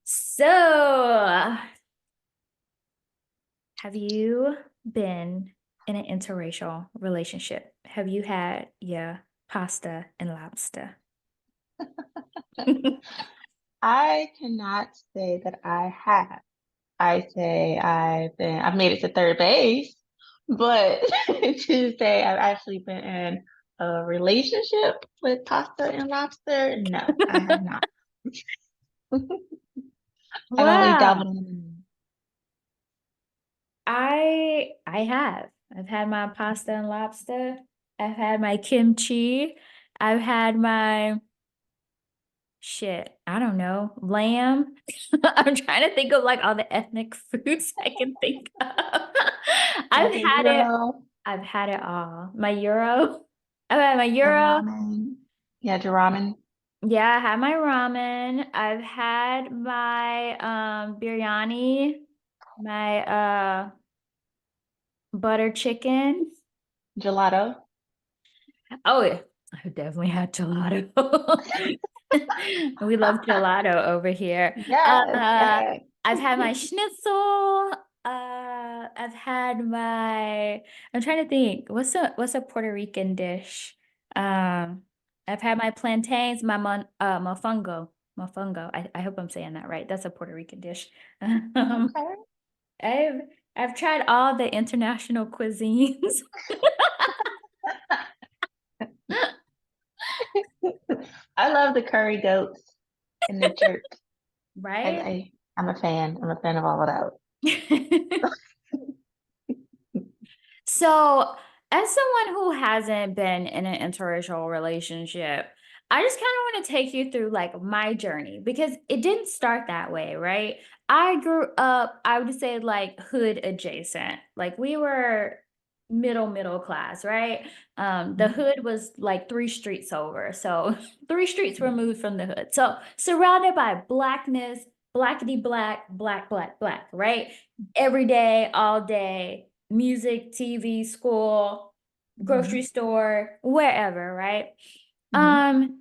So, have you been in an interracial relationship? Have you had your pasta and lobster? I cannot say that I have. I say I've made it to third base, but to say I've actually been in a relationship with pasta and lobster, no, I have not. I've only Wow. dabbled in them. I have. I've had my pasta and lobster. I've had my kimchi. I've had my shit, I don't know, lamb. I'm trying to think of like all the ethnic foods I can think of. I've Like a had it. gyro, I've had it all. My euro. I've had my your euro. ramen. Yeah, your ramen. Yeah, I had my ramen. I've had my biryani, my butter chicken. Gelato. Oh yeah, I definitely had gelato. We love gelato over here. Yes, yes. I've had my schnitzel. I've had my. I'm trying to think. What's a Puerto Rican dish? Um, I've had my plantains, mofongo, mofongo. I hope I'm saying that right. That's a Puerto Rican dish. Okay. I've I've tried all the international cuisines. I love the curry goats and the jerk. I, Right? I I'm a fan. I'm a fan of all of that. So, as someone who hasn't been in an interracial relationship, I just kind of want to take you through like my journey because it didn't start that way, right? I grew up, I would say like hood adjacent. Like we were middle class, right? The Mhm. hood was like 3 streets over. So, 3 streets removed from the hood. So, surrounded by blackness, blackety black, right? Every day, all day, music, TV, school, grocery Mhm. store, wherever, right? Mhm.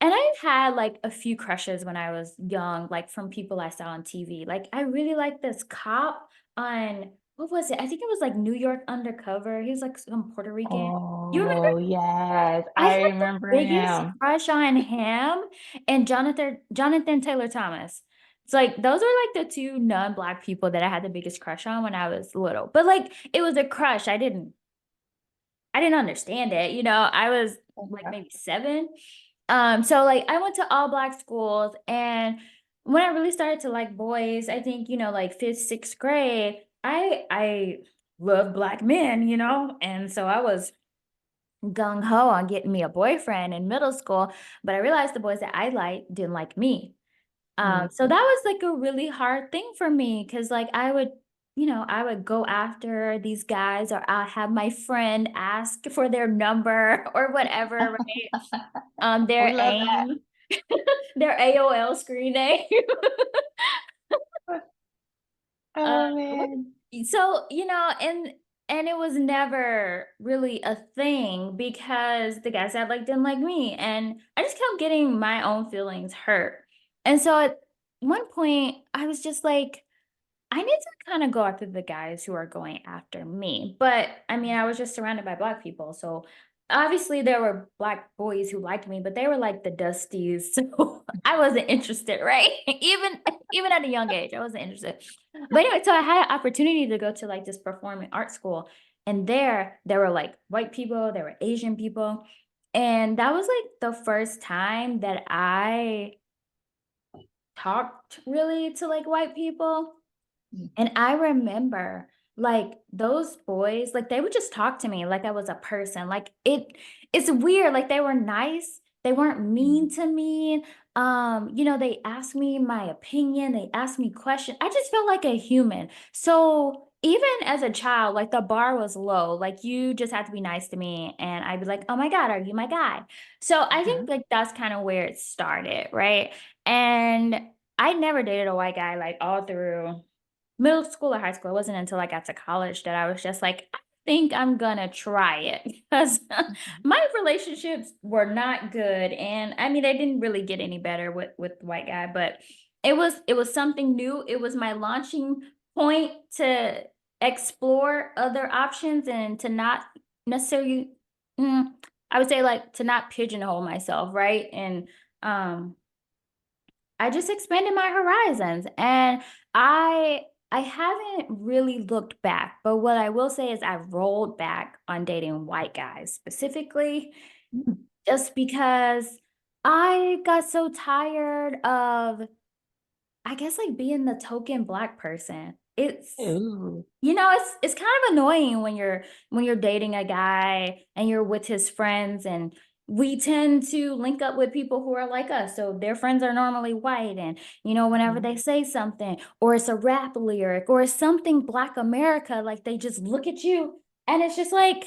And I've had like a few crushes when I was young, like from people I saw on TV. Like I really liked this cop on what was it? I think it was like New York Undercover. He was like some Puerto Rican. You remember? Oh, yes. I had I the remember biggest him. crush on him and Jonathan Taylor Thomas. It's like those are like the two non-black people that I had the biggest crush on when I was little. But like it was a crush. I didn't understand it. I was like Okay. maybe 7. So like I went to all black schools and when I really started to like boys, I think, like 5th, 6th grade, I love black men, and so I was gung ho on getting me a boyfriend in middle school, but I realized the boys that I liked didn't like me. So Mhm. that was like a really hard thing for me because like I would go after these guys or I'll have my friend ask for their number or whatever, right? We Their love that. AIM, their AOL screen name. Oh What man. so, and it was never really a thing because the guys that like didn't like me, and I just kept getting my own feelings hurt. And so at one point, I was just like, I need to kind of go after the guys who are going after me. But I mean, I was just surrounded by black people. So obviously there were black boys who liked me, but they were like the dusties. So I wasn't interested, right? Even at a young age, I wasn't interested. But anyway, so I had an opportunity to go to like this performing arts school. And there were like white people, there were Asian people. And that was like the first time that I talked really to like white people and I remember, like, those boys, like, they would just talk to me like I was a person. Like, it's weird, like, they were nice, they weren't mean Mhm. to me. They asked me my opinion, they asked me questions. I just felt like a human. So, even as a child, like, the bar was low. Like, you just had to be nice to me, and I'd be like, "Oh my god, are you my guy?" So, I Uh-huh. think, like, that's kinda where it started, right? And I never dated a white guy, like, all through middle school or high school. It wasn't until I got to college that I was just like, think I'm gonna try it because Mhm. my relationships were not good, and I mean they didn't really get any better with the white guy, but it was something new. It was my launching point to explore other options and to not necessarily, mm, I would say like to not pigeonhole myself, right? And um I just expanded my horizons, and I haven't really looked back, but what I will say is I rolled back on dating white guys specifically Mm. just because I got so tired of, I guess, like, being the token black person. Ooh. It's kind of annoying when you're dating a guy and you're with his friends, and we tend to link up with people who are like us. So their friends are normally white, and whenever Mhm. they say something, or it's a rap lyric, or it's something Black America, like they just look at you, and it's just like,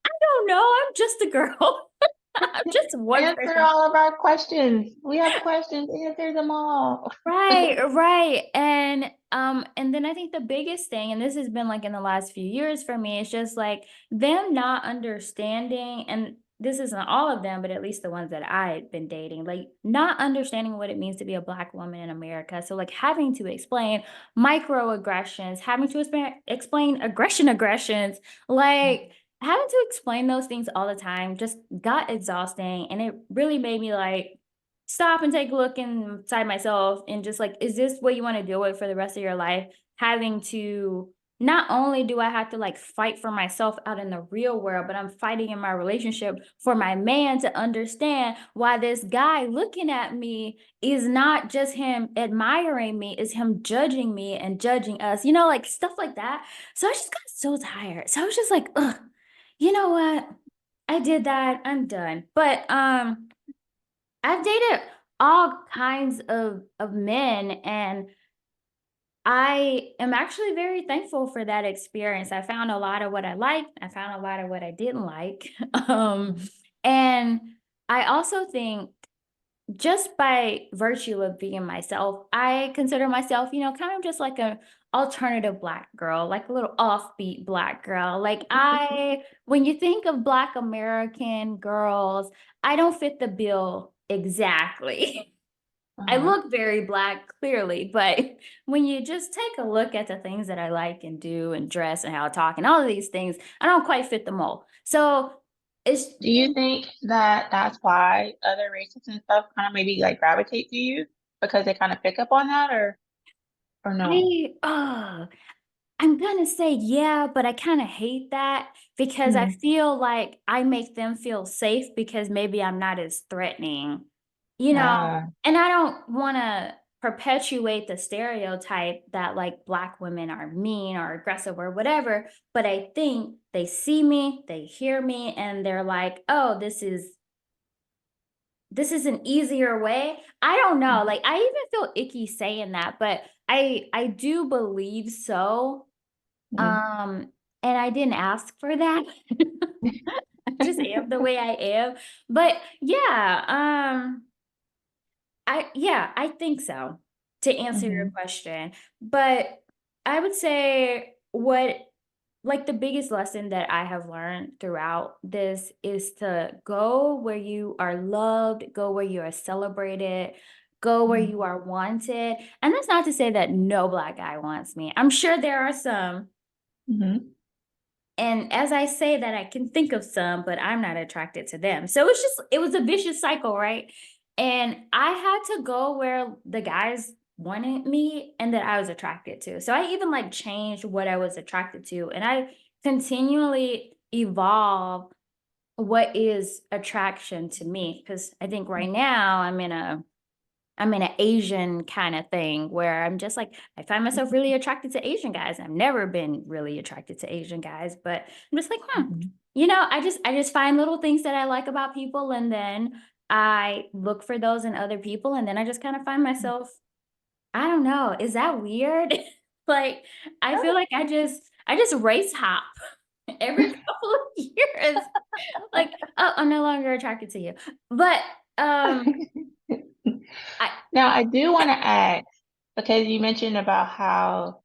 I don't know, I'm just a girl. I'm just one Answer person. all of our questions. We have questions, answer them all. Right, right. And then I think the biggest thing, and this has been like in the last few years for me, is just like them not understanding, and this isn't all of them, but at least the ones that I've been dating, like not understanding what it means to be a black woman in America. So like having to explain microaggressions, having to explain aggressions, like having to explain those things all the time just got exhausting, and it really made me like stop and take a look inside myself and just like, is this what you want to deal with for the rest of your life? Having to, not only do I have to like fight for myself out in the real world, but I'm fighting in my relationship for my man to understand why this guy looking at me is not just him admiring me, is him judging me and judging us, like stuff like that. So I just got so tired. So I was just like, ugh, you know what? I did that. I'm done. But I've dated all kinds of men, and I am actually very thankful for that experience. I found a lot of what I liked. I found a lot of what I didn't like. Um, Mhm. and I also think just by virtue of being myself, I consider myself, kind of just like a alternative black girl, like a little offbeat black girl. Like when you think of black American girls, I don't fit the bill exactly. I Uh-huh. look very black, clearly, but when you just take a look at the things that I like and do and dress and how I talk and all of these things, I don't quite fit the mold. So it's Do you think that that's why other races and stuff kind of maybe like gravitate to you because they kind of pick up on that or no? I I'm gonna say yeah, but I kind of hate that because I Mhm. feel like I make them feel safe because maybe I'm not as threatening, you know, Ah, and I don't want to perpetuate the stereotype that like black women are mean or aggressive or whatever, but I think they see me, they hear me, and they're like, "Oh, this is an easier way." I don't know. mhm, Like I even feel icky saying that, but I do believe so. mhm. Um, and I didn't ask for that. I just am the way I am. But yeah, I think so, to answer your Mhm, question. But I would say what, like, the biggest lesson that I have learned throughout this is to go where you are loved, go where you are celebrated, go where mhm, you are wanted. And that's not to say that no black guy wants me. I'm sure there are some, mhm, and as I say that, I can think of some, but I'm not attracted to them. So it was a vicious cycle, right? And I had to go where the guys wanted me and that I was attracted to. So I even like changed what I was attracted to. And I continually evolve what is attraction to me. Cause I think right now I'm in an Asian kind of thing where I'm just like, I find myself really attracted to Asian guys. I've never been really attracted to Asian guys, but I'm just like, mhm, I just find little things that I like about people, and then I look for those in other people, and then I just kind of find mhm. myself, I don't know, is that weird? Like I feel like I just race hop every couple of years. Like, oh, I'm no longer attracted to you. But I Now, I do wanna ask, because you mentioned about how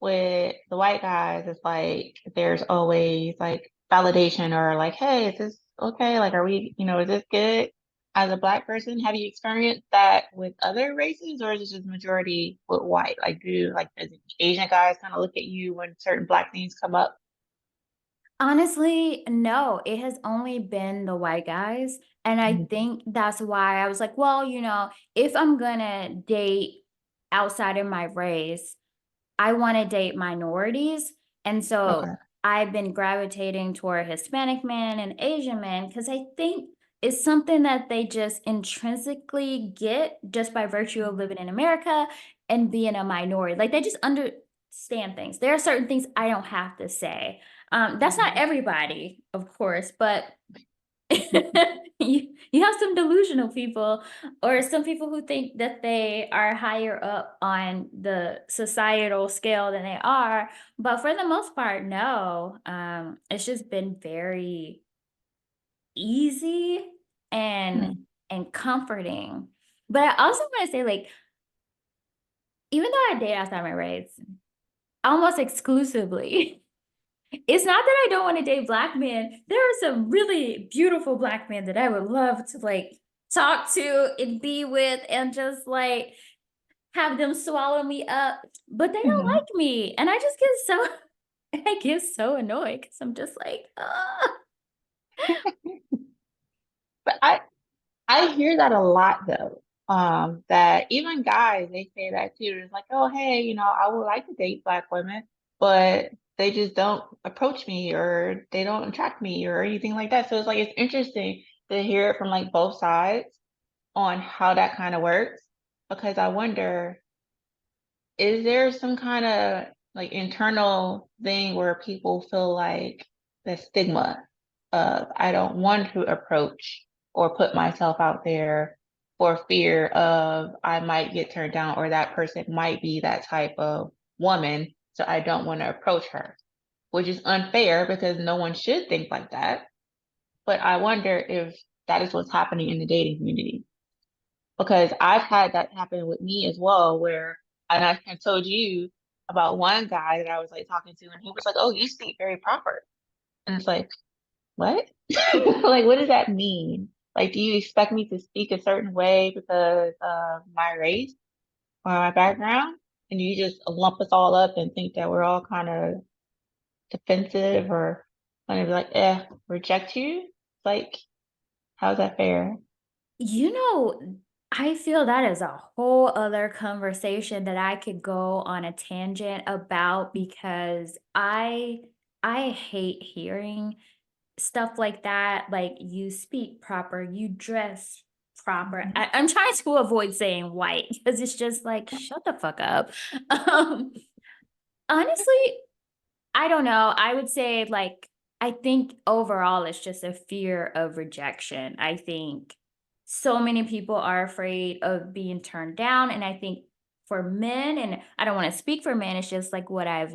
with the white guys, it's like there's always like validation or like, hey, is this okay? Like, are we, is this good? As a Black person, have you experienced that with other races, or is it just majority with white? Like, does Asian guys kind of look at you when certain Black things come up? Honestly, no, it has only been the white guys, and I Mhm. think that's why I was like, "Well, if I'm gonna date outside of my race, I wanna date minorities," and so Okay. I've been gravitating toward Hispanic men and Asian men because I think it's something that they just intrinsically get just by virtue of living in America and being a minority. Like, they just understand things. There are certain things I don't have to say. That's not Mhm. everybody, of course, but you have some delusional people or some people who think that they are higher up on the societal scale than they are, but for the most part, no. It's just been very easy and Mhm. comforting. But I also want to say, like, even though I date outside my race, almost exclusively, it's not that I don't wanna date black men. There are some really beautiful black men that I would love to, like, talk to and be with and just, like, have them swallow me up, but they don't Mhm. like me, and I just get so I get so annoyed because 'cause I'm just like, "Ugh." But I hear that a lot though. That even guys, they say that too. It's like, oh, hey, I would like to date Black women, but they just don't approach me or they don't attract me or anything like that. So it's like it's interesting to hear it from like both sides on how that kind of works because I wonder, is there some kind of like internal thing where people feel like the stigma of I don't want to approach or put myself out there for fear of I might get turned down or that person might be that type of woman, so I don't want to approach her, which is unfair because no one should think like that. But I wonder if that is what's happening in the dating community because I've had that happen with me as well, where and I told you about one guy that I was like talking to, and he was like, "Oh, you speak very proper," and it's like, "What? Like, what does that mean? Like, do you expect me to speak a certain way because of my race or my background, and you just lump us all up and think that we're all kind of defensive or kind of like, reject you? Like, how's that fair?" You know, I feel that is a whole other conversation that I could go on a tangent about because I hate hearing stuff like that, like, "You speak proper, you dress proper." Mhm. I'm trying to avoid saying white because it's just like, "Shut the fuck up." Um, honestly, I don't know. I would say, like, I think overall it's just a fear of rejection. I think so many people are afraid of being turned down. And I think for men, and I don't want to speak for men, it's just like what I've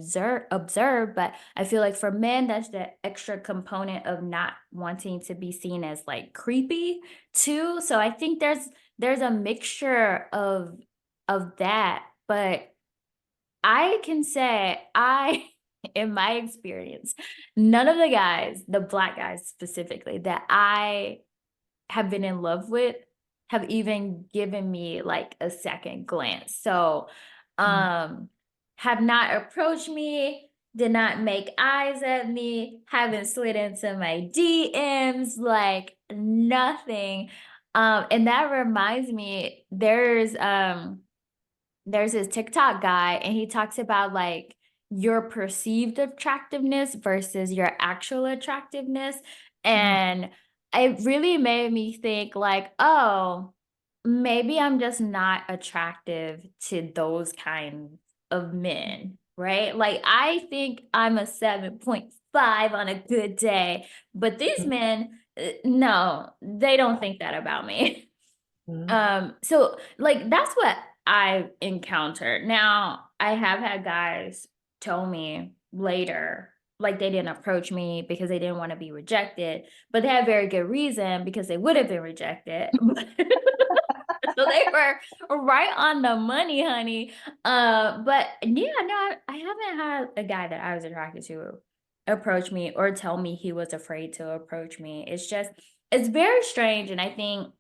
observed, but I feel like for men, that's the extra component of not wanting to be seen as like creepy too. So I think there's a mixture of that. But I can say in my experience, none of the guys, the black guys specifically, that I have been in love with have even given me like a second glance. So, Mhm. um, have not approached me, did not make eyes at me, haven't slid into my DMs, like nothing. And that reminds me, there's this TikTok guy and he talks about like your perceived attractiveness versus your actual attractiveness. Mhm. And it really made me think like, oh, maybe I'm just not attractive to those kinds of men, right? Like I think I'm a 7.5 on a good day, but these Mhm. men, no, they don't think that about me. Mhm. So like that's what I've encountered. Now, I have had guys tell me later, like they didn't approach me because they didn't want to be rejected, but they had very good reason because they would have been rejected. So they were right on the money, honey. But yeah, no, I haven't had a guy that I was attracted to approach me or tell me he was afraid to approach me. It's very strange, and I think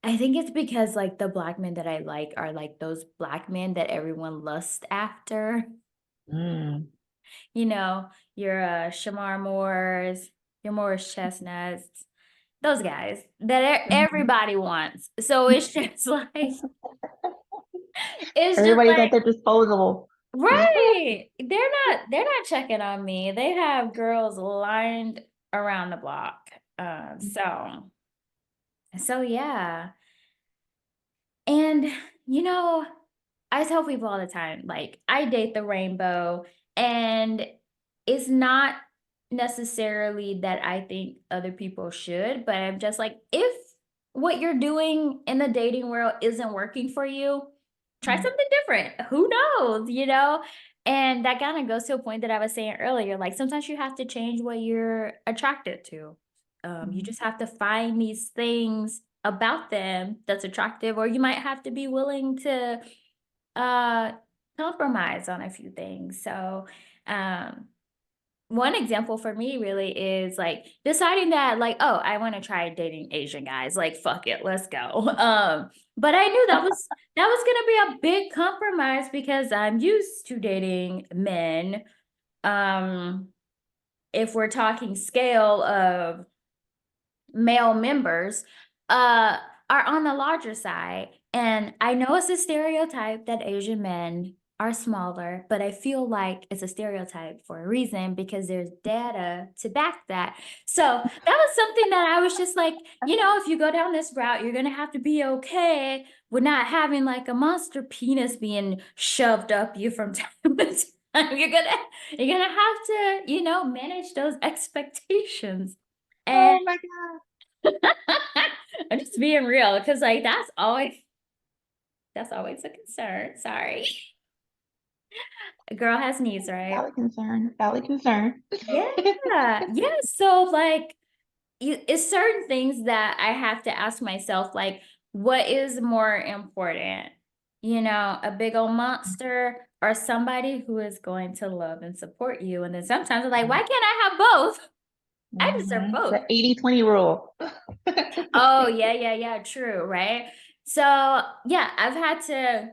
it's because like the black men that I like are like those black men that everyone lusts after. Mm. You know, your Shamar Moores, your Morris Chestnuts, those guys that Mhm. everybody wants. So it's just like it's just Everybody's at like their disposal. right. They're not checking on me. They have girls lined around the block. So yeah. And, you know, I tell people all the time, like, I date the rainbow, and it's not necessarily that I think other people should, but I'm just like, if what you're doing in the dating world isn't working for you, try Mm. something different. Who knows? And that kind of goes to a point that I was saying earlier. Like, sometimes you have to change what you're attracted to. You Mhm. just have to find these things about them that's attractive, or you might have to be willing to uh compromise on a few things. So um one example for me really is like deciding that like, oh, I want to try dating Asian guys. Like, fuck it, let's go. But I knew that was gonna be a big compromise because I'm used to dating men. Um if we're talking scale of male members uh are on the larger side, and I know it's a stereotype that Asian men are smaller, but I feel like it's a stereotype for a reason because there's data to back that. So that was something that I was just like, if you go down this route, you're gonna have to be okay with not having like a monster penis being shoved up you from time to time. You're gonna have to, manage those expectations. And Oh my God. I'm just being real because like that's always a concern. Sorry. A girl has needs, right? Valid concern. Valid concern. Yeah. Yeah. So like it's certain things that I have to ask myself, like, what is more important? A big old monster or somebody who is going to love and support you. And then sometimes I'm like, why can't I have both? I deserve Mhm. both. The 80-20 rule. Oh, yeah, yeah, yeah, true, right? So, yeah, I've had to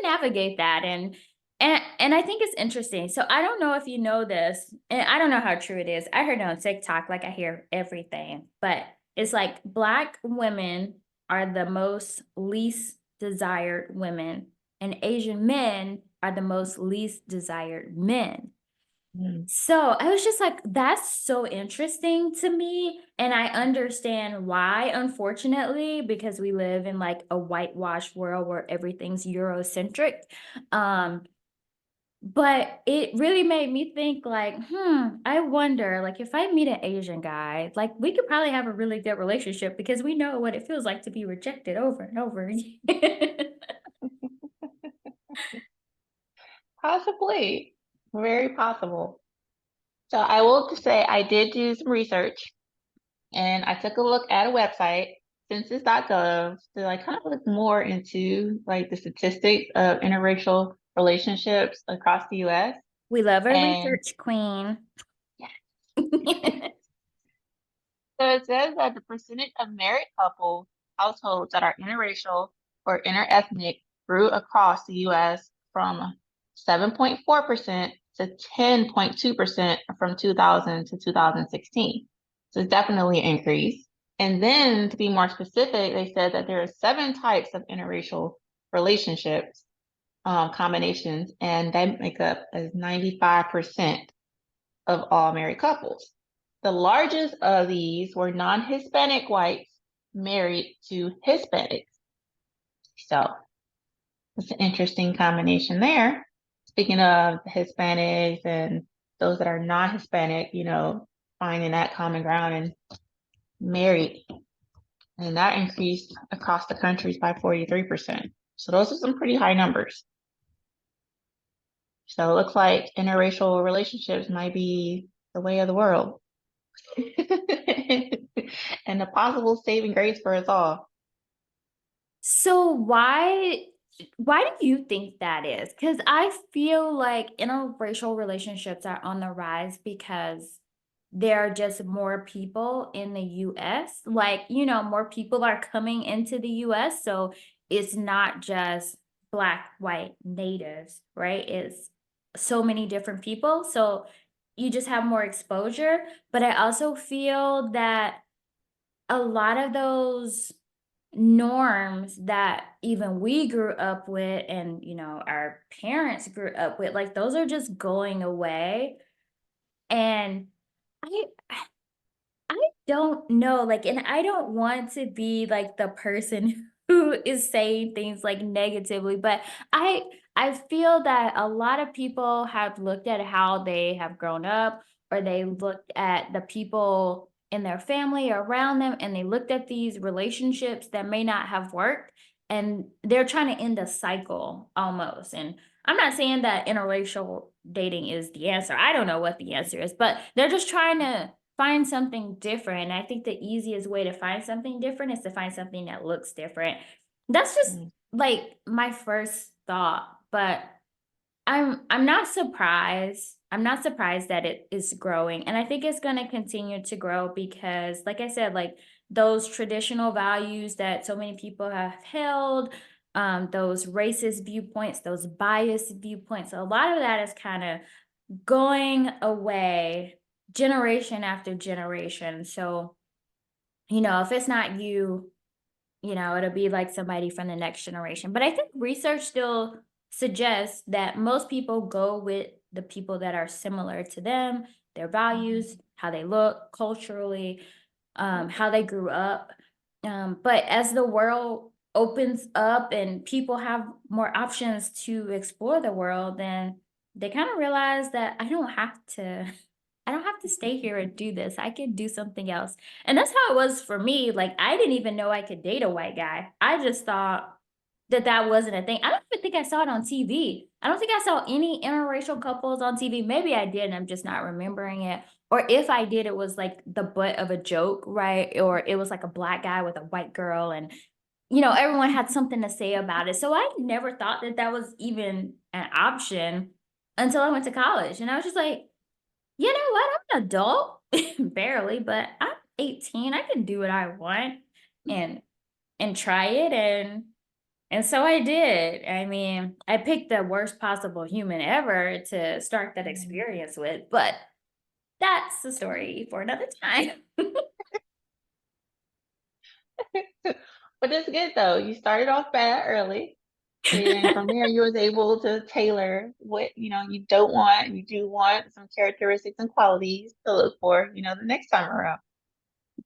navigate that, and I think it's interesting. So I don't know if you know this, and I don't know how true it is. I heard it on TikTok, like I hear everything, but it's like black women are the most least desired women, and Asian men are the most least desired men. Mm. So I was just like, that's so interesting to me. And I understand why, unfortunately, because we live in like a whitewashed world where everything's Eurocentric. Um, but it really made me think like, I wonder, like, if I meet an Asian guy, like, we could probably have a really good relationship because we know what it feels like to be rejected over and over again. Possibly. Very possible. So I will say I did do some research and I took a look at a website, census.gov, to like kind of look more into like the statistics of interracial relationships across the US. We love a And research queen. so it says that the percentage of married couples, households that are interracial or interethnic grew across the US from 7.4% to 10.2% from 2000 to 2016. So it's definitely an increase. And then to be more specific, they said that there are 7 types of interracial relationships, combinations, and they make up as 95% of all married couples. The largest of these were non-Hispanic whites married to Hispanics. So it's an interesting combination there. Speaking of Hispanics and those that are not Hispanic, finding that common ground and married. And that increased across the countries by 43%. So those are some pretty high numbers. So it looks like interracial relationships might be the way of the world. And a possible saving grace for us all. So why do you think that is? Because I feel like interracial relationships are on the rise because there are just more people in the US. Like, more people are coming into the US. So it's not just black, white, natives, right? It's so many different people. So you just have more exposure. But I also feel that a lot of those norms that even we grew up with and our parents grew up with, like, those are just going away. And i I don't know, like, and I don't want to be like the person who is saying things like negatively, but I I feel that a lot of people have looked at how they have grown up, or they looked at the people in their family or around them, and they looked at these relationships that may not have worked, and they're trying to end a cycle almost. And I'm not saying that interracial dating is the answer. I don't know what the answer is, but they're just trying to find something different. And I think the easiest way to find something different is to find something that looks different. That's just Mm, like my first thought, but I'm not surprised. I'm not surprised that it is growing. And I think it's going to continue to grow because, like I said, like, those traditional values that so many people have held, those racist viewpoints, those biased viewpoints, a lot of that is kind of going away generation after generation. So, if it's not you, it'll be like somebody from the next generation. But I think research still suggests that most people go with the people that are similar to them, their mhm. values, how they look culturally, how they grew up. But as the world opens up and people have more options to explore the world, then they kind of realize that I don't have to. I don't have to stay here and do this. I can do something else. And that's how it was for me. Like, I didn't even know I could date a white guy. I just thought that that wasn't a thing. I don't even think I saw it on TV. I don't think I saw any interracial couples on TV. Maybe I did, and I'm just not remembering it. Or if I did, it was like the butt of a joke, right? Or it was like a black guy with a white girl, and everyone had something to say about it. So I never thought that that was even an option until I went to college, and I was just like, you know what? I'm an adult, barely, but I'm 18. I can do what I want and try it, and so I did. I mean, I picked the worst possible human ever to start that Mhm. experience with, but that's the story for another time. But it's good though. You started off bad early, and from there you was able to tailor what you don't want, and you do want some characteristics and qualities to look for, the next time around.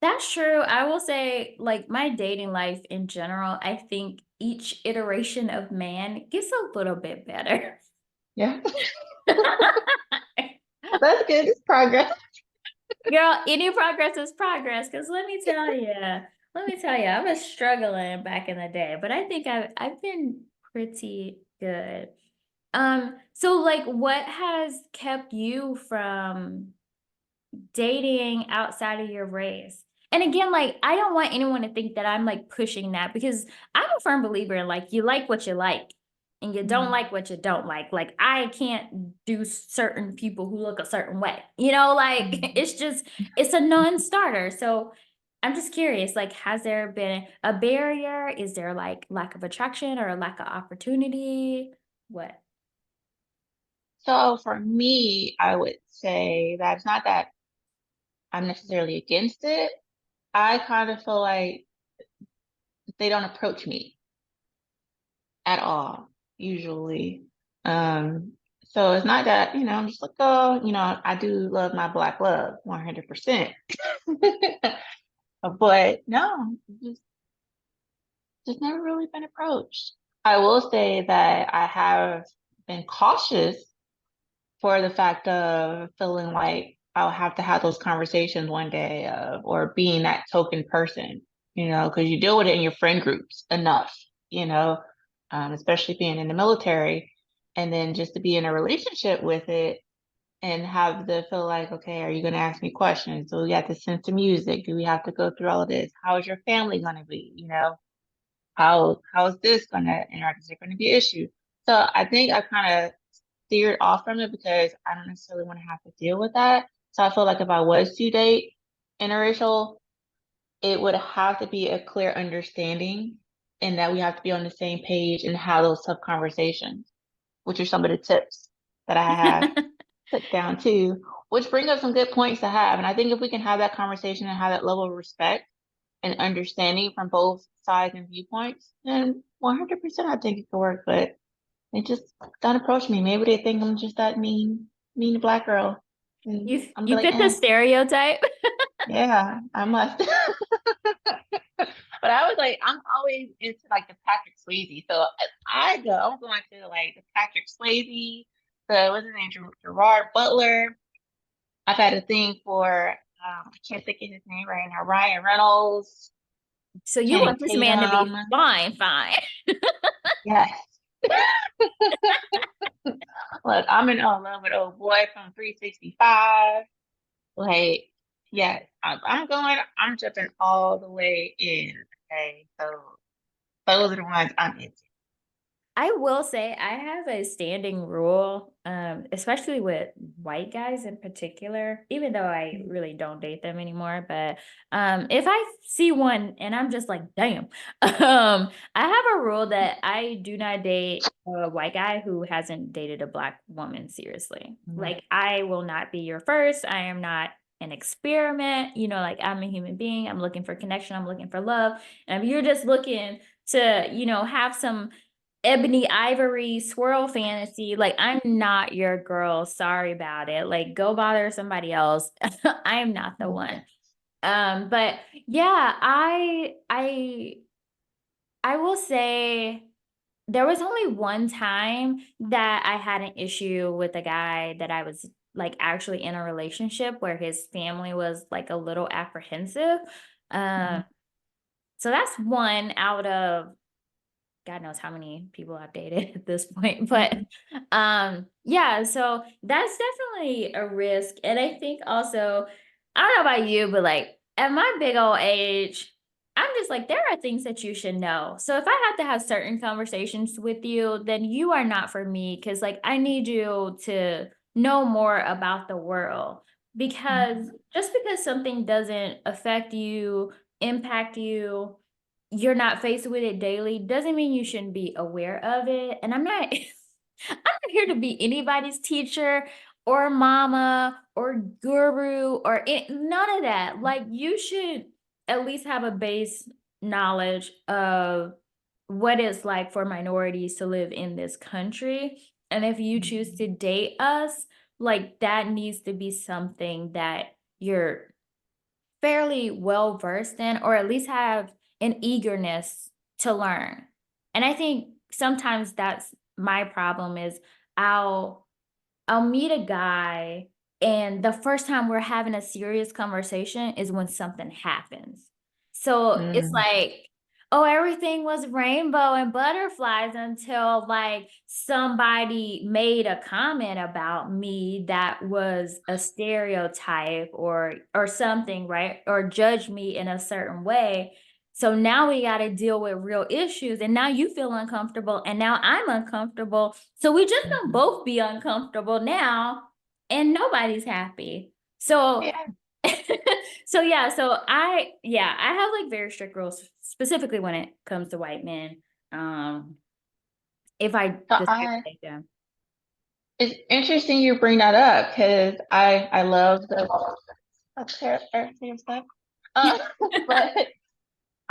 That's true. I will say, like, my dating life in general, I think each iteration of man gets a little bit better. Yeah, that's good. It's progress. Girl, any progress is progress. Cause let me tell you, I was struggling back in the day, but I think I've been pretty good. So, like, what has kept you from dating outside of your race? And again, like, I don't want anyone to think that I'm like pushing that, because I'm a firm believer in, like, you like what you like and you don't Mhm. like what you don't like. Like, I can't do certain people who look a certain way. Like, Mhm. it's a non-starter. So I'm just curious, like, has there been a barrier? Is there like lack of attraction or a lack of opportunity? What? So for me, I would say that it's not that I'm necessarily against it. I kind of feel like they don't approach me at all, usually. Um, so it's not that, I'm just like, oh, I do love my black love 100%. But no, just never really been approached. I will say that I have been cautious for the fact of feeling like I'll have to have those conversations one day or being that token person, because you deal with it in your friend groups enough, especially being in the military. And then just to be in a relationship with it and have the feel like, okay, are you going to ask me questions? Do we have to send some music? Do we have to go through all of this? How is your family going to be? how is this gonna interact? Is there gonna be an issue? So I think I kind of steered off from it because I don't necessarily want to have to deal with that. So I feel like if I was to date interracial, it would have to be a clear understanding and that we have to be on the same page and have those tough conversations, which are some of the tips that I have put down too, which bring up some good points to have. And I think if we can have that conversation and have that level of respect and understanding from both sides and viewpoints, then 100% I think it could work. But they just don't approach me. Maybe they think I'm just that mean black girl. And You I'm be you like, fit the stereotype. yeah, I must. But I was like, I'm always into like the Patrick Swayze. So I'm going to like the Patrick Swayze, the what's his name, Gerard Butler. I've had a thing for I can't think of his name right now. Ryan Reynolds, So you Channing want this man to be Tatum. fine, fine. Yes. Look, I'm in love with old boy from 365. Like, yes, I'm jumping all the way in. Okay, so those are the ones I'm into. I will say I have a standing rule, especially with white guys in particular, even though I really don't date them anymore. But if I see one and I'm just like, damn, I have a rule that I do not date a white guy who hasn't dated a black woman seriously. Mhm. Like, I will not be your first. I am not an experiment. Like, I'm a human being. I'm looking for connection. I'm looking for love. And if you're just looking to, have some ebony ivory swirl fantasy, like, I'm not your girl, sorry about it, like, go bother somebody else. I am not the one. But yeah, I will say there was only one time that I had an issue with a guy that I was like actually in a relationship where his family was like a little apprehensive. um Mhm. so that's one out of God knows how many people I've dated at this point. But Mhm. yeah, so that's definitely a risk. And I think also, I don't know about you, but like at my big old age, I'm just like, there are things that you should know. So if I have to have certain conversations with you, then you are not for me, because like I need you to know more about the world. Because Mhm. just because something doesn't affect you, impact you, you're not faced with it daily, doesn't mean you shouldn't be aware of it. And I'm not I'm not here to be anybody's teacher or mama or guru or none of that. Like, you should at least have a base knowledge of what it's like for minorities to live in this country. And if you choose to Mhm. date us, like, that needs to be something that you're fairly well versed in, or at least have an eagerness to learn. And I think sometimes that's my problem is I'll I'll meet a guy, and the first time we're having a serious conversation is when something happens. So it's Mhm. like, oh, everything was rainbow and butterflies until like somebody made a comment about me that was a stereotype or something, right? Or judged me in a certain way. So now we got to deal with real issues, and now you feel uncomfortable, and now I'm uncomfortable, so we just gonna Mhm. both be uncomfortable now, and nobody's happy. So Yeah. I have like very strict rules, specifically when it comes to white men. Um, if I So decide to I date them. It's interesting you bring that up because I love the stuff. But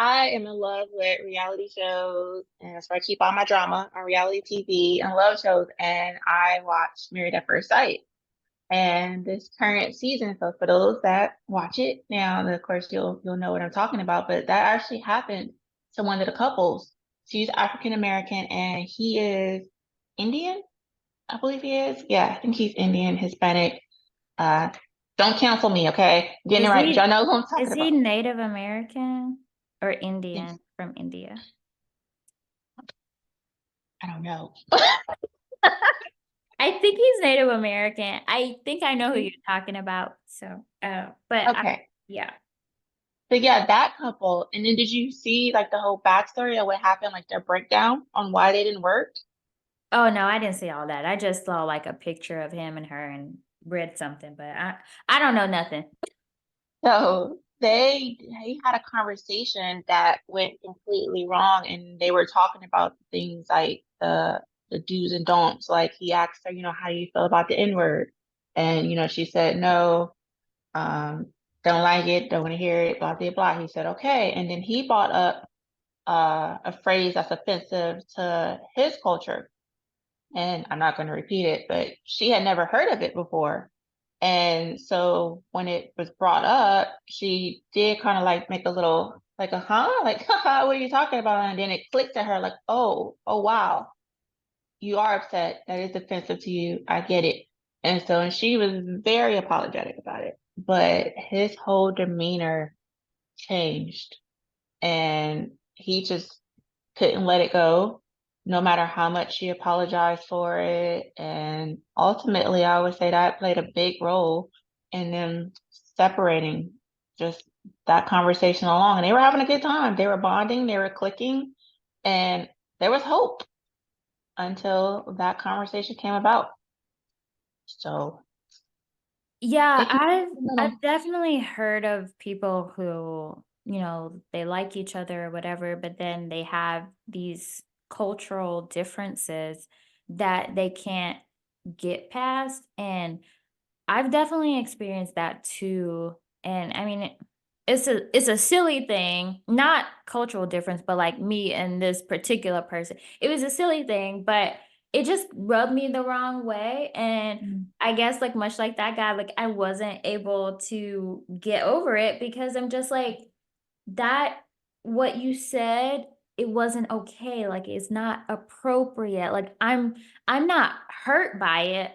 I am in love with reality shows, and that's why I keep all my drama on reality TV and love shows. And I watch Married at First Sight, and this current season. So for those that watch it now, and of course you'll know what I'm talking about. But that actually happened to one of the couples. She's African American, and he is Indian. I believe he is. Yeah, I think he's Indian, Hispanic. Uh, don't cancel me, okay? Getting it Is right, but y'all he know who I'm is talking he about. Native American or Yes, Indian from India? I don't know. I think he's Native American. I think I know who you're talking about. So, but Okay, yeah. But yeah, that couple. And then did you see like the whole backstory of what happened, like their breakdown on why they didn't work? Oh, no, I didn't see all that. I just saw, like, a picture of him and her and read something, but I don't know nothing. So they had a conversation that went completely wrong, and they were talking about things like the do's and don'ts. Like he asked her, how do you feel about the N-word? And she said no, don't like it, don't want to hear it, blah blah blah. He said okay, and then he brought up a phrase that's offensive to his culture, and I'm not going to repeat it, but she had never heard of it before. And so when it was brought up, she did kind of like make a little, like a huh, like, haha, what are you talking about? And then it clicked to her like, oh, wow, you are upset. That is offensive to you. I get it. And she was very apologetic about it. But his whole demeanor changed, and he just couldn't let it go, no matter how much she apologized for it. And ultimately, I would say that played a big role in them separating just that conversation along. And they were having a good time. They were bonding, they were clicking, and there was hope until that conversation came about. So Yeah, it can be I've detrimental. definitely heard of people who, they like each other or whatever, but then they have these cultural differences that they can't get past, and I've definitely experienced that too, and I mean, it's a silly thing, not cultural difference, but, like, me and this particular person. It was a silly thing, but it just rubbed me the wrong way, and Mm, I guess, like, much like that guy, like, I wasn't able to get over it because I'm just like, that what you said, it wasn't okay, like, it's not appropriate, like, I'm not hurt by it,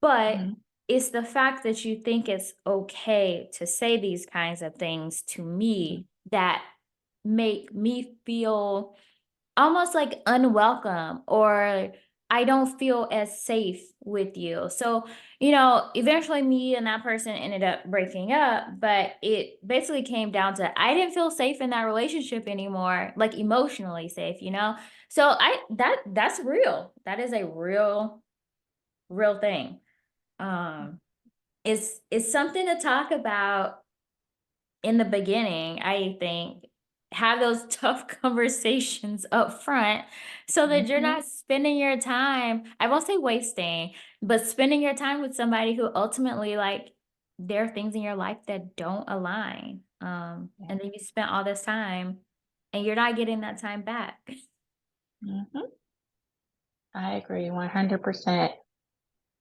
but mhm, it's the fact that you think it's okay to say these kinds of things to mhm, me that make me feel almost like unwelcome, or I don't feel as safe with you. So, eventually me and that person ended up breaking up, but it basically came down to I didn't feel safe in that relationship anymore, like emotionally safe. So that's real. That is a real thing. Um it's something to talk about in the beginning, I think, have those tough conversations up front so that you're mhm, not spending your time, I won't say wasting, but spending your time with somebody who ultimately, like, there are things in your life that don't align. yeah, And then you spent all this time and you're not getting that time back. mhm. I agree 100%.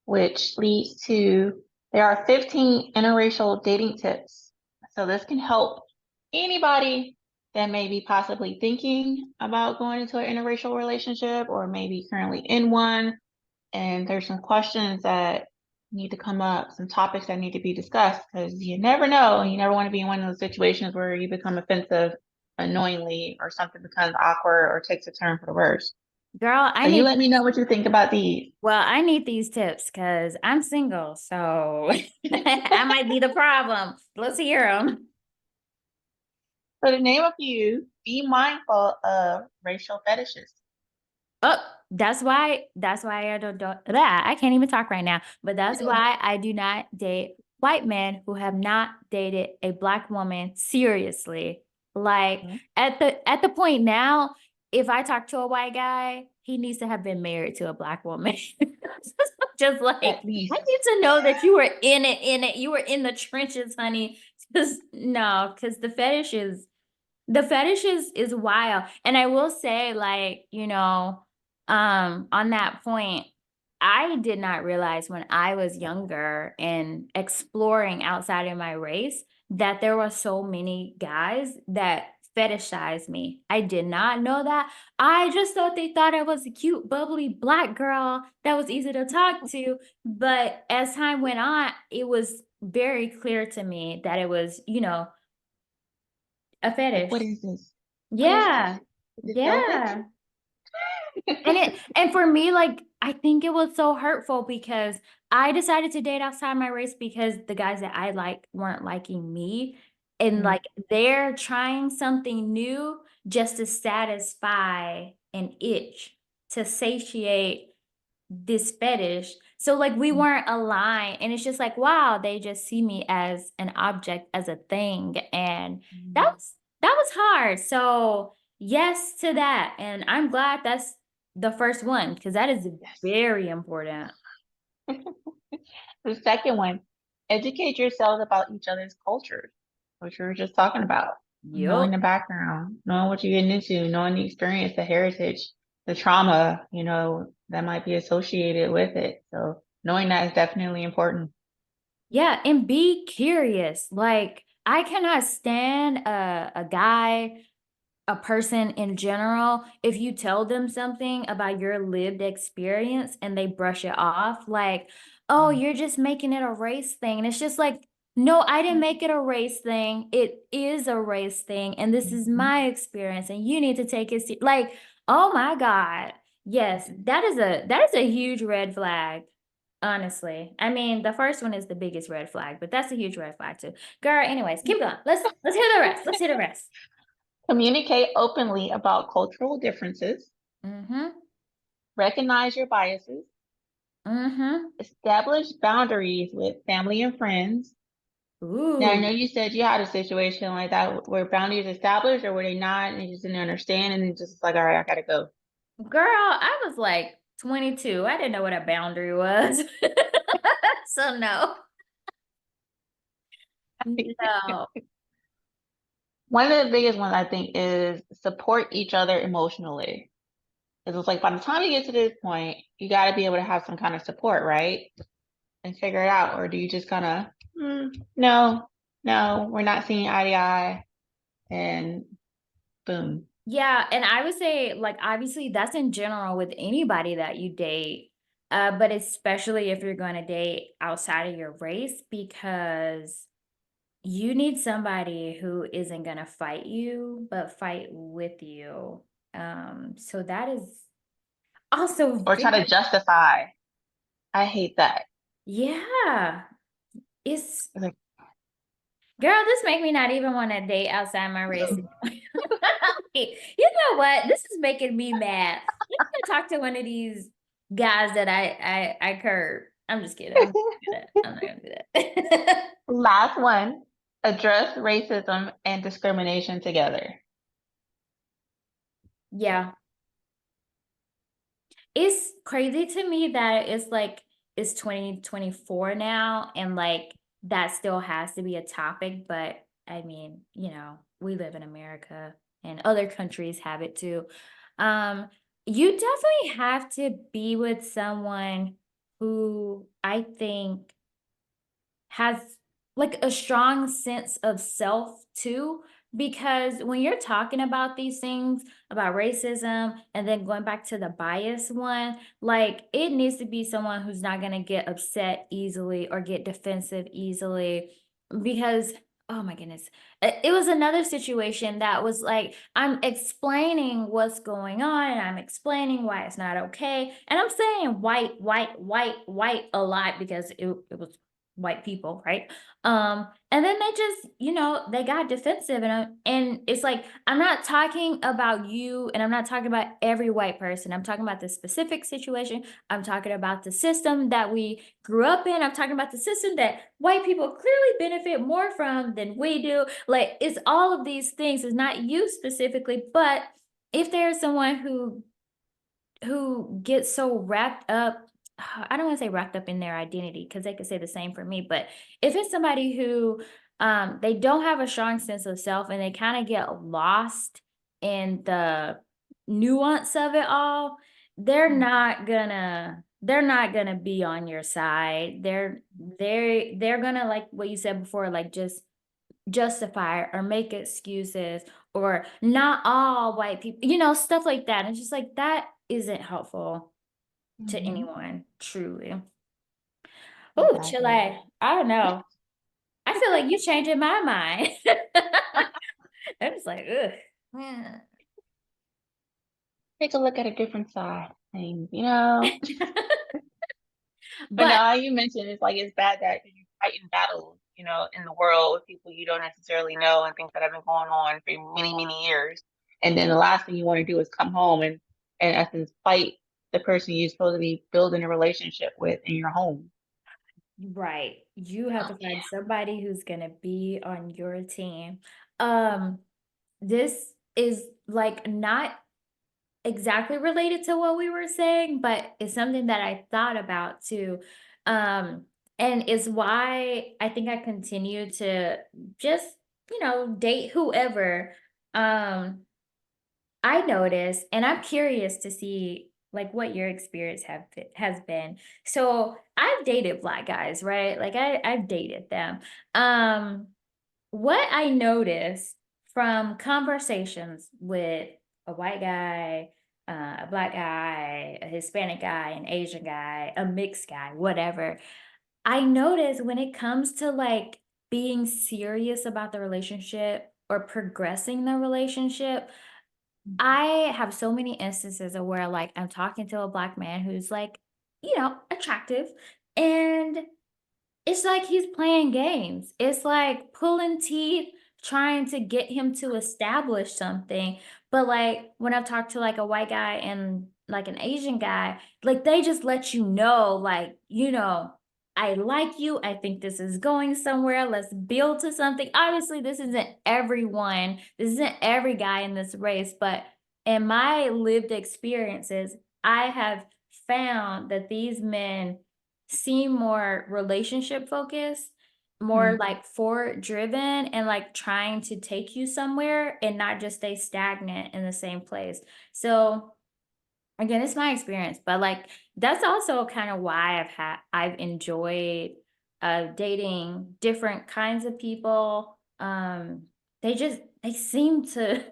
Which leads to there are 15 interracial dating tips. So this can help anybody that may be possibly thinking about going into an interracial relationship or maybe currently in one. And there's some questions that need to come up, some topics that need to be discussed because you never know. You never want to be in one of those situations where you become offensive unknowingly or something becomes awkward or takes a turn for the worse. Girl, So you let me know what you think about these. I need these tips because I'm single, so I might be the problem. Let's hear them. So the name of you, be mindful of racial fetishes. Oh, that's why I don't that I can't even talk right now. But that's why I do not date white men who have not dated a black woman seriously. Like Mhm. at the point now, if I talk to a white guy, he needs to have been married to a black woman. Just like At I least. need to know that you were in it, you were in the trenches, honey. Just no, because the fetish is wild. And I will say, like, on that point, I did not realize when I was younger and exploring outside of my race that there were so many guys that fetishized me. I did not know that. I just thought they thought I was a cute, bubbly black girl that was easy to talk to. But as time went on, it was very clear to me that it was, a Like, fetish. what is this? What is this? Yeah. Is it velvet? Yeah. And for me, like, I think it was so hurtful because I decided to date outside my race because the guys that I like weren't liking me. and Mm, like they're trying something new just to satisfy an itch, to satiate this fetish. So like we mm, weren't aligned and it's just like, wow, they just see me as an object, as a thing. And mm. that was hard. So yes to that. And I'm glad that's the first one because that is Yes. very important. The second one, educate yourselves about each other's cultures, which we were just talking about. Knowing Yup. the background, knowing what you're getting into, knowing the experience, the heritage, the trauma, that might be associated with it. So knowing that is definitely important. Yeah, and be curious. Like I cannot stand a guy, a person in general, if you tell them something about your lived experience and they brush it off, like, oh, Mm, you're just making it a race thing. And it's just like, no, I didn't mm, make it a race thing. It is a race thing. And this is mhm, my experience. And you need to take it like, oh my God. Yes, mhm. that is a huge red flag. Honestly. I mean, the first one is the biggest red flag, but that's a huge red flag too. Girl, anyways, keep going. Let's hear the rest. Let's hear the rest. Communicate openly about cultural differences, Mm-hmm. recognize your biases, Mhm. establish boundaries with family and friends. Now, I Ooh, know you said you had a situation like that where boundaries established or were they not, and you just didn't understand, and it just like, all right, I gotta go. girl, I was like 22. I didn't know what a boundary was. So no. No. One of the biggest ones I think is support each other emotionally. Because it's like by the time you get to this point, you got to be able to have some kind of support, right? And figure it out. Or do you just kind of, no, no, we're not seeing eye to eye, and boom. Yeah, and I would say, like, obviously, that's in general with anybody that you date, but especially if you're gonna date outside of your race, because you need somebody who isn't gonna fight you, but fight with you. So that is also Or try to very justify. I hate that. yeah. It's It's like, girl, this make me not even want to date outside my race. You know what? This is making me mad. Let me go talk to one of these guys that I curb. I'm just kidding. I'm not gonna do that. I'm not gonna do that. last one, address racism and discrimination together. Yeah. It's crazy to me that it's like it's 2024 now and like that still has to be a topic, but I mean, we live in America and other countries have it too. Um, you definitely have to be with someone who I think has like a strong sense of self too, because when you're talking about these things about racism and then going back to the bias one, like it needs to be someone who's not going to get upset easily or get defensive easily, because oh my goodness, it was another situation that was like I'm explaining what's going on and I'm explaining why it's not okay, and I'm saying white white white white a lot because it was white people, right? And then they just, they got defensive, and it's like I'm not talking about you, and I'm not talking about every white person. I'm talking about the specific situation. I'm talking about the system that we grew up in. I'm talking about the system that white people clearly benefit more from than we do. Like it's all of these things. It's not you specifically, but if there's someone who gets so wrapped up, I don't want to say wrapped up in their identity because they could say the same for me, but if it's somebody who they don't have a strong sense of self and they kind of get lost in the nuance of it all, they're not gonna be on your side. They're gonna, like what you said before, like just justify or make excuses, or not all white people, stuff like that. And just like that isn't helpful to Mhm. anyone, truly. Oh, Exactly. Chile, I don't know. I feel like you changing my mind. I'm just like, ugh. Yeah. Take a look at a different side of things. But But now you mentioned it's like it's bad that you fight in battles. in the world with people you don't necessarily know and things that have been going on for many, many years. And then the last thing you want to do is come home and, in essence, fight the person you're supposed to be building a relationship with in your home. Right. You have Oh, to find somebody who's gonna be on your team. Um, this is like not exactly related to what we were saying, but it's something that I thought about too. Um, and it's why I think I continue to just, date whoever. Um, I notice, and I'm curious to see like what your experience has been. So I've dated black guys, right? Like I've dated them. Um, what I noticed from conversations with a white guy, a black guy, a Hispanic guy, an Asian guy, a mixed guy, whatever, I notice when it comes to like being serious about the relationship or progressing the relationship, I have so many instances of where like I'm talking to a black man who's like, attractive, and it's like he's playing games. It's like pulling teeth, trying to get him to establish something. But like when I've talked to like a white guy and like an Asian guy, like they just let you know, like, I like you. I think this is going somewhere. Let's build to something. Obviously, this isn't everyone, this isn't every guy in this race, but in my lived experiences, I have found that these men seem more relationship focused, more mhm. like forward driven and like trying to take you somewhere and not just stay stagnant in the same place. So again, it's my experience, but like that's also kind of why I've enjoyed dating different kinds of people. They seem to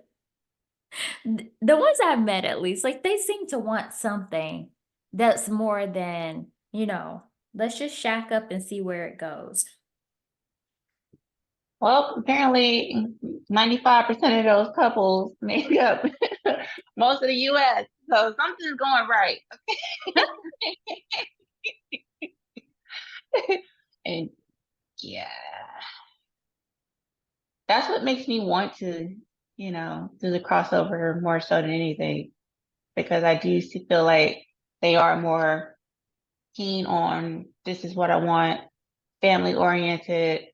the ones I've met at least, like they seem to want something that's more than, let's just shack up and see where it goes. Well, apparently 95% of those couples make up most of the US. So something's going right. And yeah, that's what makes me want to, do the crossover more so than anything, because I do feel like they are more keen on this is what I want, family oriented,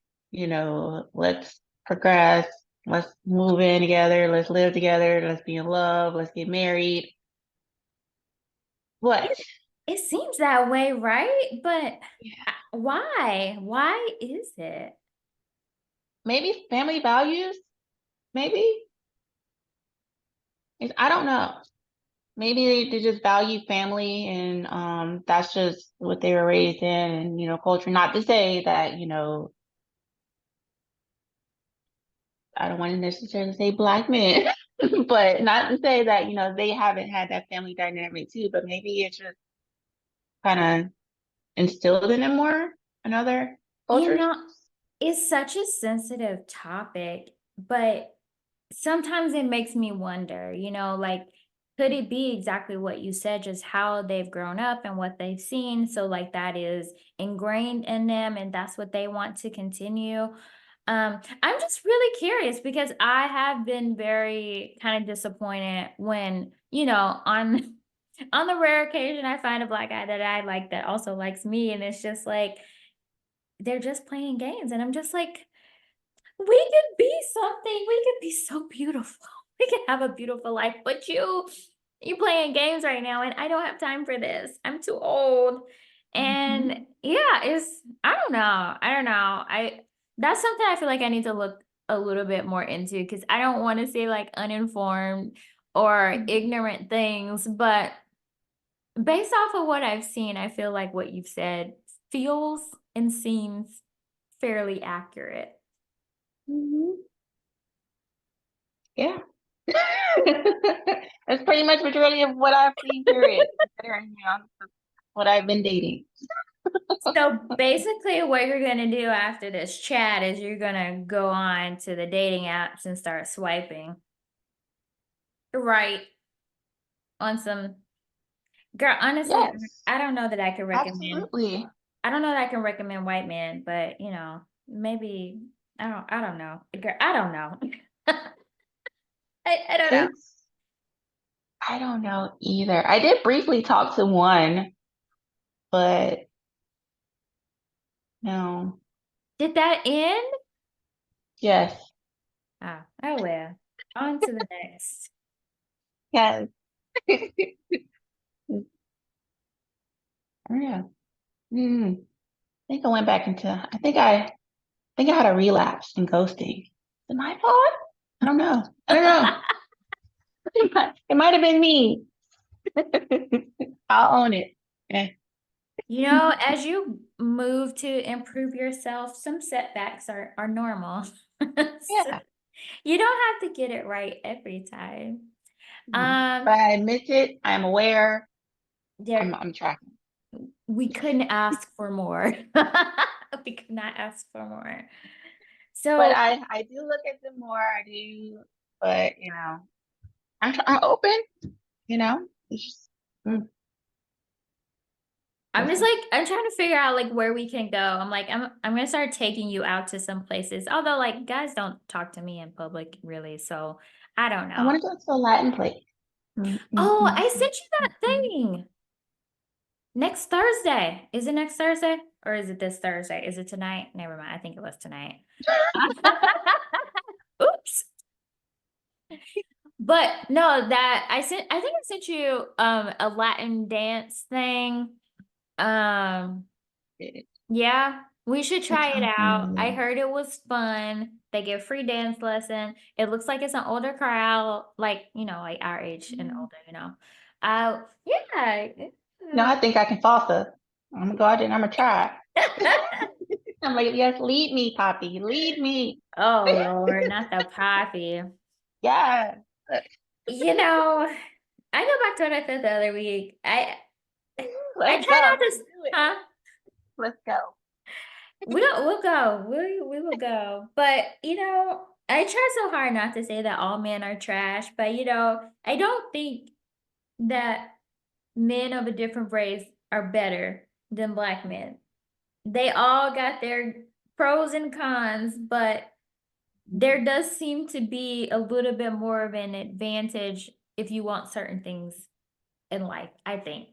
let's progress, let's move in together, let's live together, let's be in love, let's get married. What? It, it seems that way, right? But why? Why is it? Maybe family values, maybe. I don't know. Maybe they just value family and that's just what they were raised in and culture. Not to say that, I don't want to necessarily say black men, but not to say that, they haven't had that family dynamic too, but maybe it's just kind of instilled in them more in other You cultures. know, it's such a sensitive topic, but sometimes it makes me wonder, like, could it be exactly what you said, just how they've grown up and what they've seen? So, like, that is ingrained in them and that's what they want to continue. I'm just really curious because I have been very kind of disappointed when, on on the rare occasion I find a black guy that I like that also likes me, and it's just like they're just playing games, and I'm just like, we could be something. We could be so beautiful. We could have a beautiful life, but you playing games right now, and I don't have time for this. I'm too old. Mhm. And yeah, it's I don't know. I That's something I feel like I need to look a little bit more into because I don't want to say like uninformed or Mhm. ignorant things, but based off of what I've seen, I feel like what you've said feels and seems fairly accurate. Mhm. Yeah. That's pretty much majority of what I've seen, period, considering, what I've been dating. So basically, what you're gonna do after this chat is you're gonna go on to the dating apps and start swiping right on some girl. Honestly, Yes, I don't know that I can recommend. absolutely. I don't know that I can recommend white men, but maybe I don't know. Girl, I don't know. I don't know. It's I don't know either. I did briefly talk to one, but no. Did that end? Yes. Oh well. On to the next. Yes. Yeah. Mm. I think I went back into I think I had a relapse in ghosting. Is it my fault? I don't know. I don't know. It might have been me. I'll own it. Eh. You know, as you move to improve yourself, some setbacks are normal. So, Yeah. you don't have to get it right every time. No. But Um, I admit it. I'm aware. I'm there I'm tracking. we couldn't ask for more. We could not ask for more. But So I do look at them more. I do. But I'm open. It's just mm, I'm we'll just see. like I'm trying to figure out like where we can go. I'm gonna start taking you out to some places. Although like guys don't talk to me in public really, so I don't I know. want to go to a Latin place. Mm, mm, Oh, mm, I mm, sent you mm, that mm. thing next Thursday. Is it next Thursday or is it this Thursday? Is it tonight? Never mind. I think it was tonight. Oops. But no, that I think I sent you a Latin dance thing. Um It, Yeah, we should it try it sounds out. I familiar. heard it was fun. They give free dance lesson. It looks like it's an older crowd, like, like our age and Mm. older. Yeah. I think I can salsa. I'm gonna go out there and I'm gonna try. I'm like, yes, lead me, Poppy, lead me. Oh Lord, not the poppy. Yeah, You know, I go back to what I said the other week. I let's try go. not to, Let's do it. huh? Let's go. We'll go. We will go. But I try so hard not to say that all men are trash, but I don't think that men of a different race are better than black men. They all got their pros and cons, but there does seem to be a little bit more of an advantage if you want certain things in life, I think,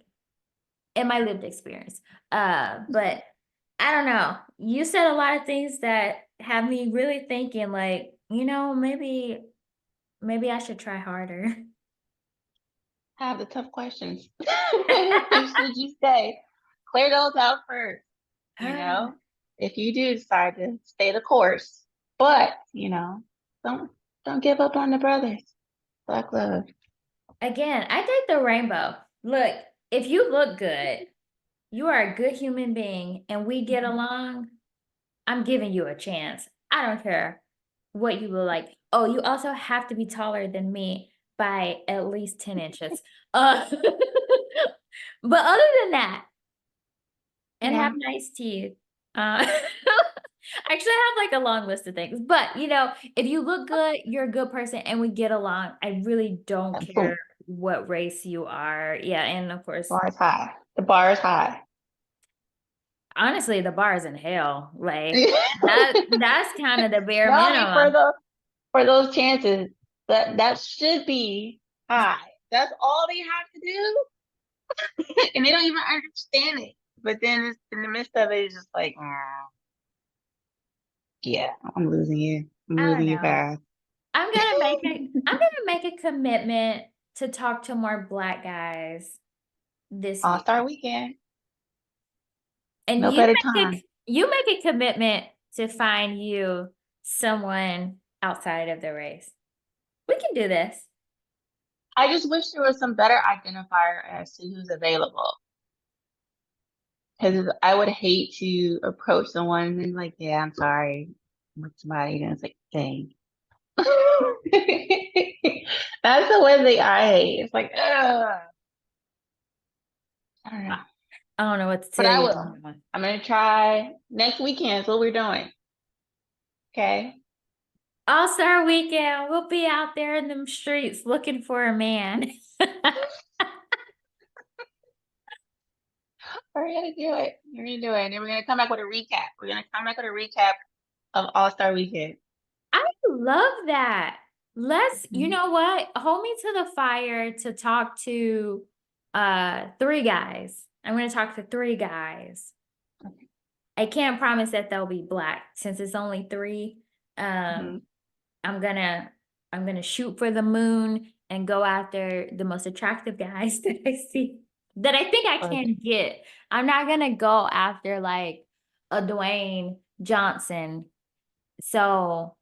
in my lived experience. But I don't know. You said a lot of things that have me really thinking like, maybe I should try harder. Have the tough questions. Should you say, clear those out first, you know? If you do decide to stay the course, but don't don't give up on the brothers. Black love. Again, I take the rainbow. Look, if you look good, you are a good human being, and we get Mhm. along, I'm giving you a chance. I don't care what you look like. Oh, you also have to be taller than me by at least 10 inches. But other than that, and have Yeah, nice teeth. Actually, I have like a long list of things, but if you look good, you're a good person, and we get along. I really don't care boom. what race you are. Yeah, and of course, Bar is high. The bar is high. honestly, the bar is in hell. Like that's kind of the bare No, I mean minimum. for those chances, that should be high. That's all they have to do, and they don't even understand it. But then in the midst of it, it's just like, yeah, I'm losing you. I'm I don't losing you know. fast. I'm gonna make a commitment to talk to more black guys this All year. Star Weekend, And no better time. you make a commitment to find you someone outside of the race. We can do this. I just wish there was some better identifier as to who's available. Because I would hate to approach someone and like, yeah, I'm sorry, I'm with somebody, and it's like, dang. That's the one thing I hate. It's like, ugh. I don't I know. I don't know what to But tell I you will. on that one. I'm gonna try next weekend. Is what we're doing. Okay. All-Star weekend, we'll be out there in them streets looking for a man. We're gonna do it. We're gonna do it. And then we're gonna come back with a recap. We're gonna come back with a recap of All-Star Weekend. I love that. You Mhm. know what? Hold me to the fire to talk to 3 guys. I'm gonna talk to 3 guys. Okay. I can't promise that they'll be black since it's only 3. Um, Mhm. I'm gonna I'm gonna shoot for the moon and go after the most attractive guys that I see that I think I Okay. can get. I'm not gonna go after like a Dwayne Johnson. So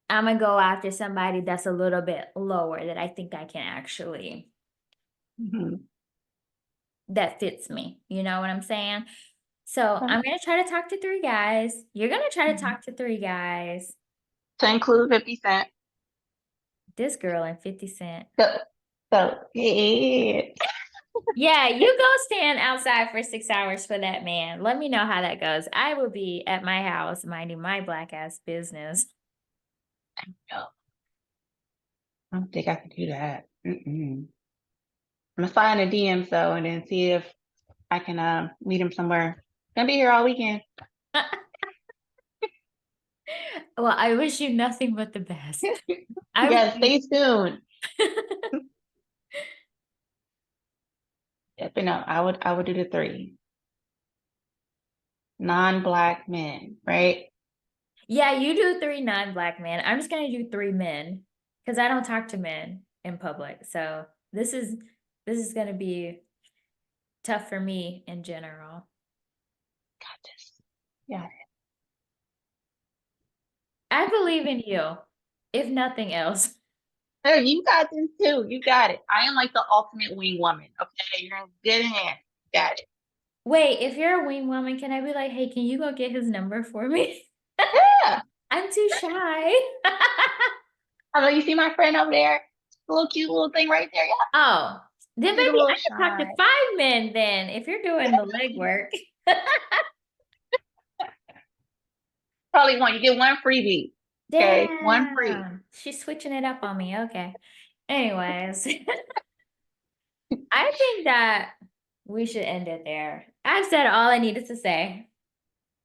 I'm gonna go after somebody that's a little bit lower that I think I can actually Mhm. that fits me. You know what I'm saying? So Okay. I'm gonna try to talk to 3 guys. You're gonna try to Mhm. talk to 3 guys. To include 50 Cent. This girl and 50 Cent. So, so yeah. Yeah, you go stand outside for 6 hours for that man. Let me know how that goes. I will be at my house minding my black ass business. No, I don't think I could do that. Mm-mm. I'm gonna slide in the DMs though, and then see if I can meet him somewhere. Gonna be here all weekend. Well, I wish you nothing but the best. I wish Yes, you stay tuned. Yeah, but no, I would do the three non-black men, right? Yeah, you do 3 non-black men. I'm just gonna do 3 men because I don't talk to men in public. So this is gonna be tough for me in general. Got this. Yeah. I believe in you, if nothing else. Oh, you got this too. You got it. I am like the ultimate wing woman. Okay, you're in good hands. Got it. Wait, if you're a wing woman, can I be like, hey, can you go get his number for me? Yeah. I'm too shy. I know you see my friend over there. The little cute little thing right there. Yeah, Oh, then she's a maybe little I could talk to shy. 5 men then if you're doing the legwork. Probably one. You get one freebie. Okay, one free. Damn, she's switching it up on me. Okay. Anyways, I think that we should end it there. I've said all I needed to say.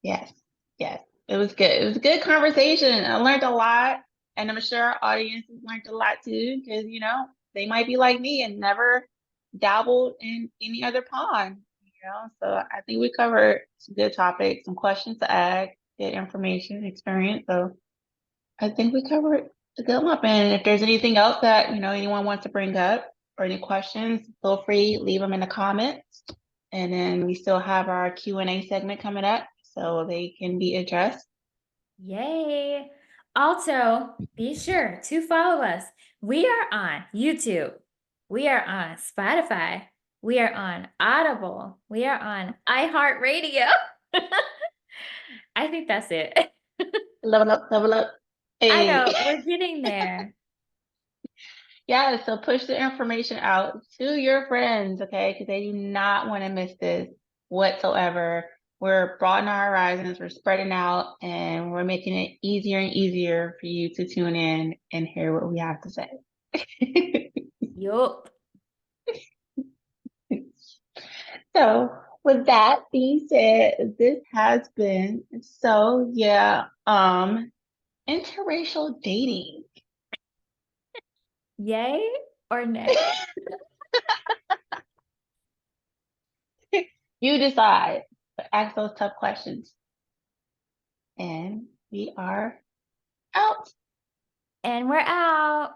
Yes, yes. It was good. It was a good conversation. I learned a lot, and I'm sure our audience has learned a lot too, because they might be like me and never dabbled in any other pond. So I think we covered some good topics, some questions to ask, good information, experience. So I think we covered a good one. And if there's anything else that anyone wants to bring up or any questions, feel free leave them in the comments. And then we still have our Q&A segment coming up, so they can be addressed. Yay. Also, be sure to follow us. We are on YouTube. We are on Spotify. We are on Audible. We are on iHeartRadio. I think that's it. Level up, level up. I Hey. know, we're getting there. Yeah, so push the information out to your friends, okay? Because they do not want to miss this whatsoever. We're broadening our horizons, we're spreading out, and we're making it easier and easier for you to tune in and hear what we have to say. Yup. So, with that being said, this has been interracial dating. Yay or nay? You decide, but ask those tough questions. And we are out. And we're out.